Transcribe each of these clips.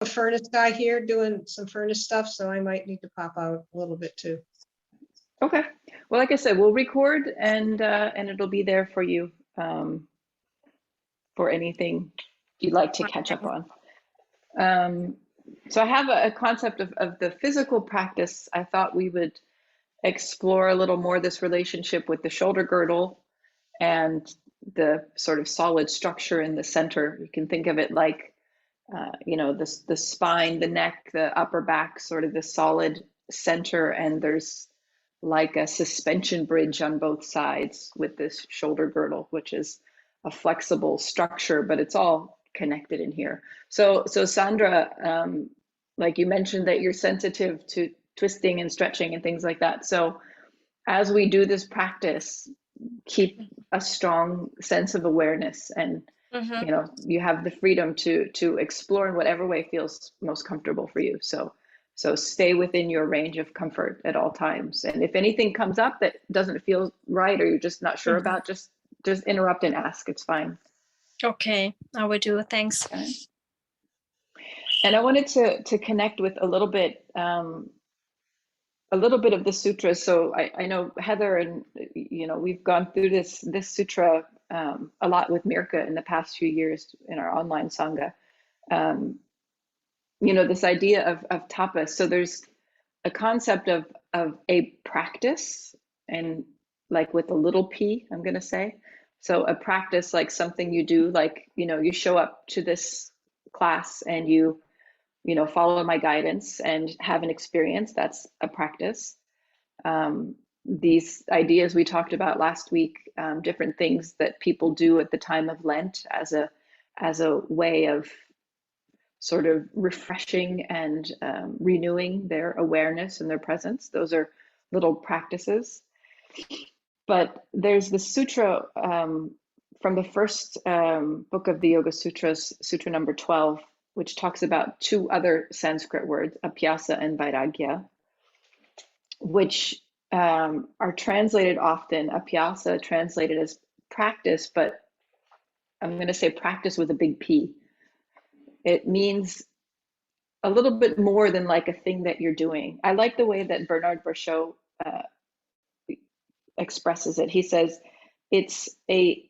a furnace guy here doing some furnace stuff, so I might need to pop out a little bit too. Okay. Well, like I said, we'll record and it'll be there for you for anything you'd like to catch up on. So I have a concept of the physical practice. I thought we would explore a little more this relationship with the shoulder girdle and the sort of solid structure in the center. You can think of it like, the spine, the neck, the upper back, sort of the solid center, and there's like a suspension bridge on both sides with this shoulder girdle, which is a flexible structure, but it's all connected in here. So Sandra, like you mentioned that you're sensitive to twisting and stretching and things like that. So as we do this practice, keep a strong sense of awareness, and you have the freedom to explore in whatever way feels most comfortable for you. So stay within your range of comfort at all times. And if anything comes up that doesn't feel right or you're just not sure about, just interrupt and ask. It's fine. Okay, I will do. Thanks. Okay. And I wanted to connect with a little bit of the sutra. So I know Heather and we've gone through this sutra a lot with Mirka in the past few years in our online sangha. This idea of tapas. So there's a concept of a practice, and like with a little p, I'm going to say. So a practice, like something you do, like, you show up to this class and you follow my guidance and have an experience. That's a practice. These ideas we talked about last week, different things that people do at the time of Lent as a way of sort of refreshing and renewing their awareness and their presence. Those are little practices. But there's the sutra from the first book of the Yoga Sutras, Sutra number 12, which talks about two other Sanskrit words, Abhyasa and Vairagya, which are translated often, Abhyasa translated as practice, but I'm going to say practice with a big P. It means a little bit more than like a thing that you're doing. I like the way that Bernard Brachot expresses it. He says it's a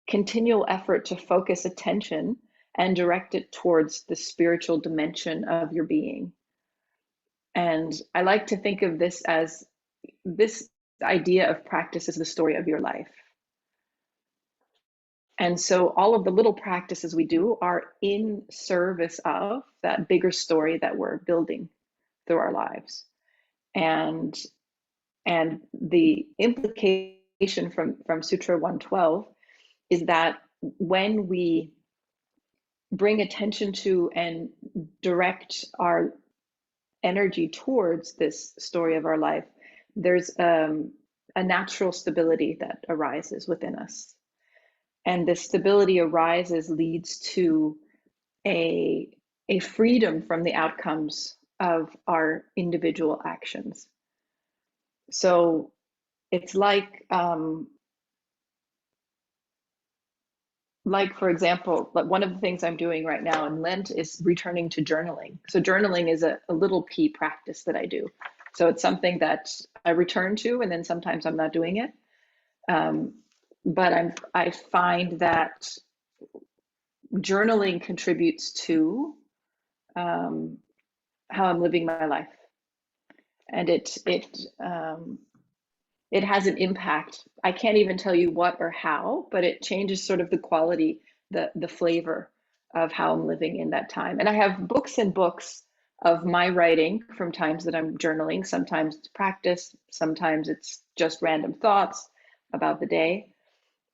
continual effort to focus attention and direct it towards the spiritual dimension of your being. And I like to think of this as this idea of practice is the story of your life. And so all of the little practices we do are in service of that bigger story that we're building through our lives. And the implication from Sutra 112 is that when we bring attention to and direct our energy towards this story of our life, there's a natural stability that arises within us. And this stability leads to a freedom from the outcomes of our individual actions. So it's like for example, one of the things I'm doing right now in Lent is returning to journaling. So journaling is a little P practice that I do. So it's something that I return to, and then sometimes I'm not doing it. But I find that journaling contributes to how I'm living my life, and it has an impact. I can't even tell you what or how, but it changes sort of the quality, the flavor of how I'm living in that time. And I have books and books of my writing from times that I'm journaling. Sometimes it's practice, sometimes it's just random thoughts about the day.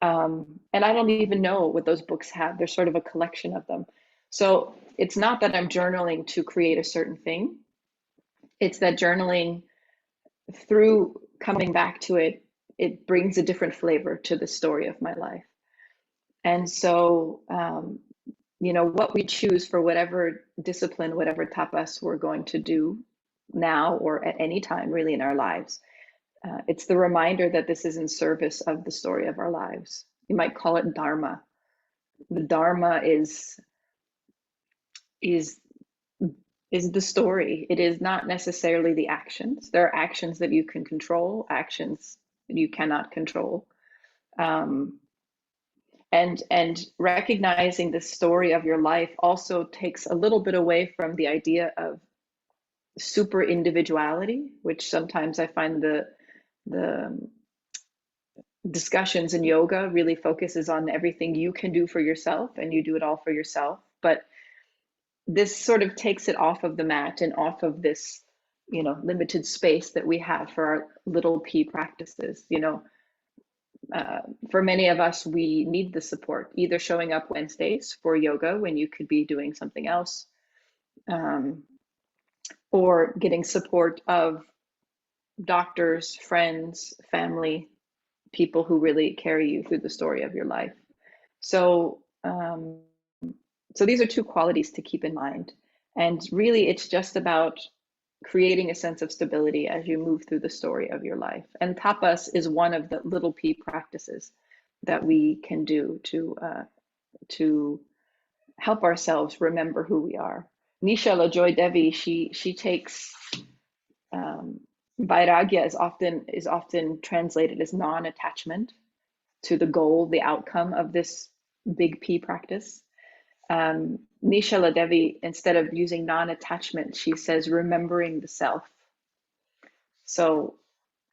And I don't even know what those books have. There's sort of a collection of them. So it's not that I'm journaling to create a certain thing. It's that journaling, through coming back to it, it brings a different flavor to the story of my life. And so, what we choose for whatever discipline, whatever tapas we're going to do now or at any time really in our lives, it's the reminder that this is in service of the story of our lives. You might call it dharma. The dharma is is the story. It is not necessarily the actions. There are actions that you can control, actions that you cannot control. And recognizing the story of your life also takes a little bit away from the idea of super individuality, which sometimes I find the discussions in yoga really focuses on everything you can do for yourself and you do it all for yourself. But this sort of takes it off of the mat and off of this, limited space that we have for our little p practices. For many of us, we need the support, either showing up Wednesdays for yoga when you could be doing something else, or getting support of doctors, friends, family, people who really carry you through the story of your life. So, so these are two qualities to keep in mind. And really, it's just about creating a sense of stability as you move through the story of your life. And tapas is one of the little p practices that we can do to help ourselves remember who we are. Nishala Joy Devi, she takes Vairagya is often translated as non-attachment to the goal, the outcome of this big P practice. Nishala Devi, instead of using non-attachment, she says remembering the self. So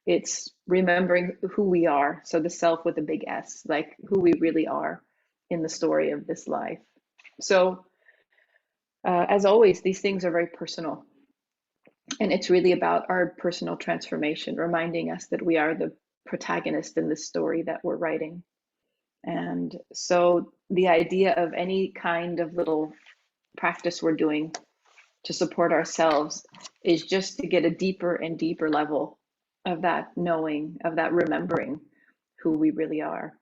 it's remembering who we are. So the self with a big S, like who we really are in the story of this life. So as always, these things are very personal. And it's really about our personal transformation, reminding us that we are the protagonist in this story that we're writing. And so the idea of any kind of little practice we're doing to support ourselves is just to get a deeper and deeper level of that knowing, of that remembering who we really are.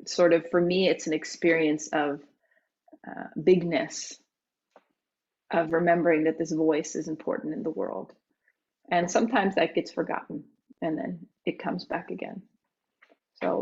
Sort of, for me, it's an experience of bigness, of remembering that this voice is important in the world. And sometimes that gets forgotten and then it comes back again.